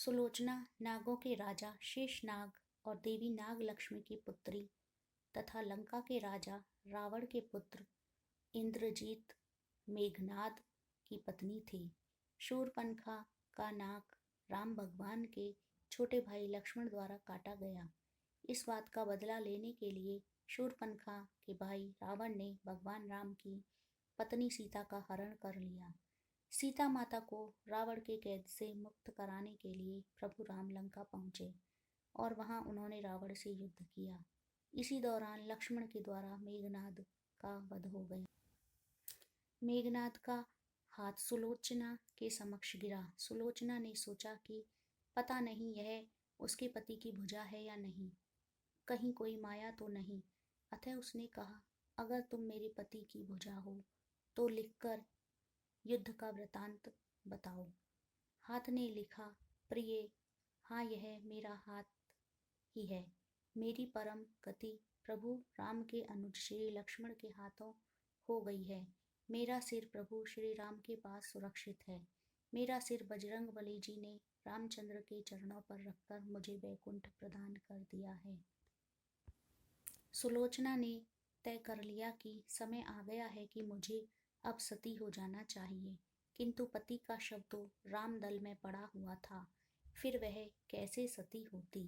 सुलोचना नागों के राजा शेषनाग और देवी नाग लक्ष्मी की पुत्री तथा लंका के राजा रावण के पुत्र इंद्रजीत मेघनाद की पत्नी थी। शूर्पणखा का नाक राम भगवान के छोटे भाई लक्ष्मण द्वारा काटा गया। इस बात का बदला लेने के लिए शूर्पणखा के भाई रावण ने भगवान राम की पत्नी सीता का हरण कर लिया। सीता माता को रावण के कैद से मुक्त कराने के लिए प्रभु राम लंका पहुंचे और वहां उन्होंने रावण से युद्ध किया। इसी दौरान लक्ष्मण के द्वारा मेघनाद का वध हो गया। मेघनाद का हाथ सुलोचना के समक्ष गिरा। सुलोचना ने सोचा कि पता नहीं यह उसके पति की भुजा है या नहीं, कहीं कोई माया तो नहीं। अतः उसने कहा, अगर तुम मेरे पति की भुजा हो तो लिखकर युद्ध का वृतांत बताओ। हाथ ने लिखा, प्रिय, हाँ यह मेरा हाथ ही है। मेरी परम गति प्रभु राम के अनुज श्री लक्ष्मण के हाथों हो गई है। मेरा सिर प्रभु श्री राम के पास सुरक्षित है। मेरा सिर बजरंग बली जी ने रामचंद्र के चरणों पर रखकर मुझे वैकुंठ प्रदान कर दिया है। सुलोचना ने तय कर लिया कि समय आ गया है कि मुझे अब सती हो जाना चाहिए, किंतु पति का शव तो रामदल में पड़ा हुआ था, फिर वह कैसे सती होती।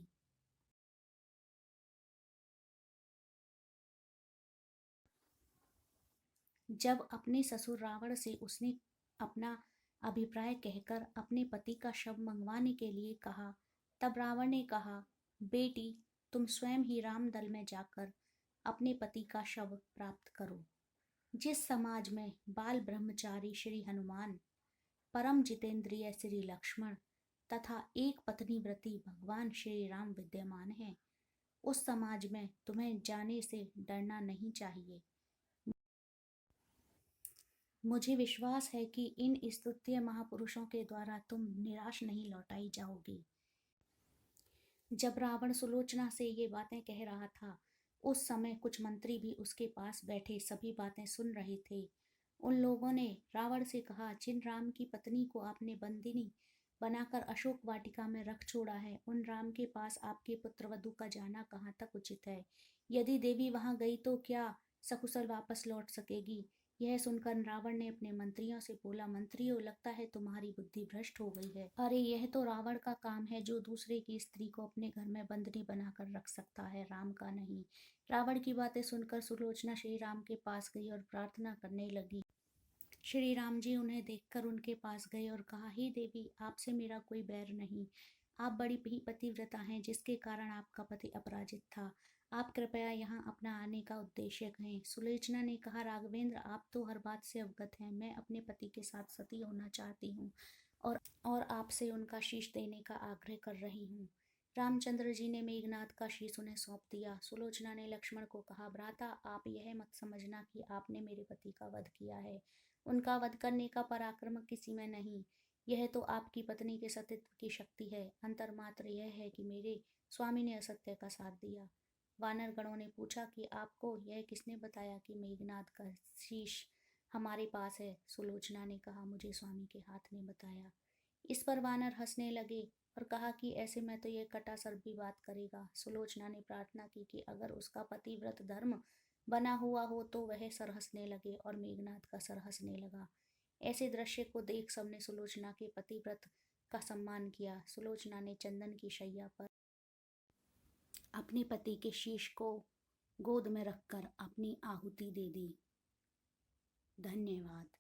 जब अपने ससुर रावण से उसने अपना अभिप्राय कहकर अपने पति का शव मंगवाने के लिए कहा, तब रावण ने कहा, बेटी, तुम स्वयं ही रामदल में जाकर अपने पति का शव प्राप्त करो। जिस समाज में बाल ब्रह्मचारी श्री हनुमान, परम जितेंद्रिय श्री लक्ष्मण तथा एक पत्नी व्रती भगवान श्री राम विद्यमान हैं, उस समाज में तुम्हें जाने से डरना नहीं चाहिए। मुझे विश्वास है कि इन स्तुत्य महापुरुषों के द्वारा तुम निराश नहीं लौटाई जाओगी। जब रावण सुलोचना से ये बातें कह रहा था, उस समय कुछ मंत्री भी उसके पास बैठे सभी बातें सुन रहे थे। उन लोगों ने रावण से कहा, जिन राम की पत्नी को आपने बंदिनी बनाकर अशोक वाटिका में रख छोड़ा है, उन राम के पास आपके पुत्रवधु का जाना कहाँ तक उचित है। यदि देवी वहां गई तो क्या सकुशल वापस लौट सकेगी। यह सुनकर रावण ने अपने मंत्रियों से बोला, मंत्रियों, लगता है तुम्हारी बुद्धि भ्रष्ट हो गई है। अरे यह तो रावण का काम है, जो दूसरे की स्त्री को अपने घर में बंदनी बनाकर रख सकता है, राम का नहीं। रावण की बातें सुनकर सुलोचना श्री राम के पास गई और प्रार्थना करने लगी। श्री राम जी उन्हें देखकर उनके पास गए और कहा, हे देवी, आपसे मेरा कोई बैर नहीं। आप बड़ी ही पतिव्रता हैं, जिसके कारण आपका पति अपराजित था। आप कृपया यहाँ अपना आने का उद्देश्य कहें। सुलोचना ने कहा, राघवेंद्र, आप तो हर बात से अवगत हैं। मैं अपने पति के साथ सती होना चाहती हूँ और आपसे उनका शीश देने का आग्रह कर रही हूँ। रामचंद्र जी ने मेघनाद का शीश उन्हें सौंप दिया। सुलोचना ने लक्ष्मण को कहा, भ्राता, आप यह मत समझना कि आपने मेरे पति का वध किया है। उनका वध करने का पराक्रम किसी में नहीं। यह तो आपकी पत्नी के सतीत्व की शक्ति है। अंतर मात्र यह है कि मेरे स्वामी ने असत्य का साथ दिया। वानर गणों ने पूछा कि आपको यह किसने बताया कि मेघनाद का शीश हमारे पास है। सुलोचना ने कहा, मुझे स्वामी के हाथ ने बताया। इस पर वानर हंसने लगे और कहा कि ऐसे में तो यह कटासर भी बात करेगा। सुलोचना ने प्रार्थना की कि अगर उसका पतिव्रत धर्म बना हुआ हो तो वह सर हंसने लगे, और मेघनाद का सर हंसने लगा। ऐसे दृश्य को देख सबने सुलोचना के पतिव्रत का सम्मान किया। सुलोचना ने चंदन की शैया पर अपने पति के शीश को गोद में रखकर अपनी आहुति दे दी। धन्यवाद।